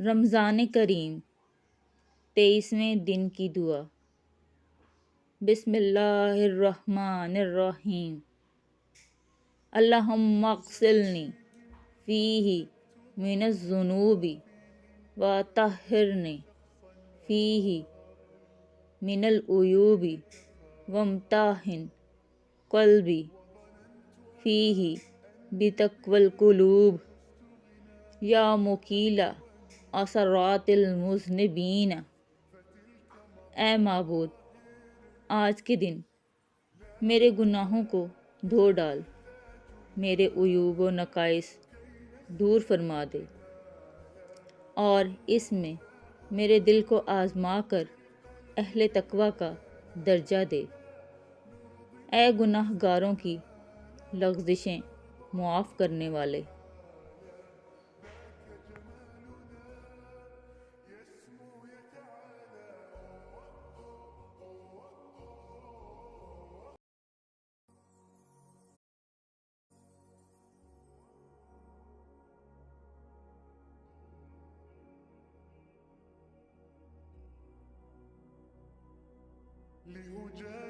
رمضان کریم 23ویں دن کی دعا۔ بسم اللہ الرحمن الرحیم۔ اللہم اغسلنی فیہ من الذنوب وطہرنی فیہ من العیوب وامتحن قلبی فیہ بتقوی القلوب یا مقیل اثرات المذنبین۔ اے معبود، آج کے دن میرے گناہوں کو دھو ڈال، میرے عیوب و نقائص دور فرما دے، اور اس میں میرے دل کو آزما کر اہل تقوی کا درجہ دے۔ اے گناہ گاروں کی لغزشیں معاف کرنے والے۔ لأجاهد